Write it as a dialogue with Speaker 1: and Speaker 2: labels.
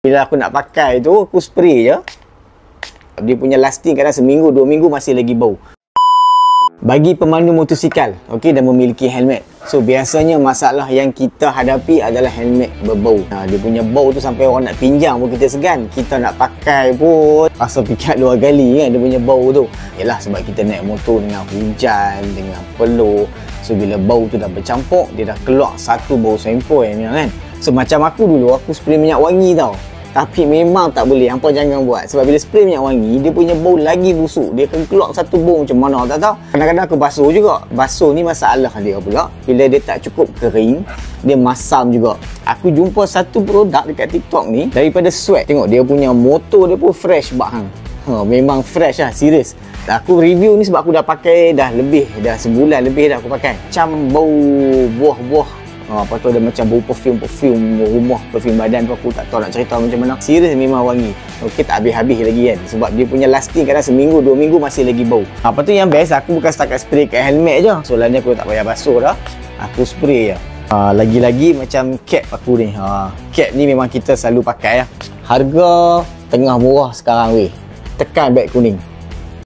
Speaker 1: Bila aku nak pakai tu, aku spray je. Dia punya lasting kadang seminggu, 2 minggu masih lagi bau. Bagi pemandu motosikal, okey, dan memiliki helmet. So, biasanya masalah yang kita hadapi adalah helmet berbau. Dia punya bau tu sampai orang nak pinjam pun kita segan. Kita nak pakai pun asal fikir 2 kali kan dia punya bau tu. Yalah, sebab kita naik motor dengan hujan, dengan peluh. So, bila bau tu dah bercampur, dia dah keluar satu bau sempoi kan. So, macam aku dulu, aku spray minyak wangi tau. Tapi memang tak boleh, hampa jangan buat. Sebab bila spray minyak wangi, dia punya bau lagi busuk. Dia akan keluar satu bau macam mana tak tahu. Kadang-kadang aku basuh juga. Basuh ni masalah dia pula. Bila dia tak cukup kering, dia masam juga. Aku jumpa satu produk dekat TikTok ni daripada Sweat. Tengok dia punya motor dia pun fresh bahang. Memang fresh lah, serius. Aku review ni sebab aku dah pakai dah sebulan lebih dah aku pakai. Macam bau buah-buah. Lepas tu ada macam bau perfume rumah, perfume badan tu aku tak tahu nak cerita macam mana. Serius memang wangi. Okey, tak habis-habis lagi kan. Sebab dia punya lasting kadang seminggu, 2 minggu masih lagi bau. Lepas tu yang best, aku bukan setakat spray kat helmet je. Soalnya aku tak payah basuh dah. Aku spray je. Lagi-lagi macam cap aku ni. Cap ni memang kita selalu pakai lah. Harga tengah murah sekarang weh. Tekan beg kuning.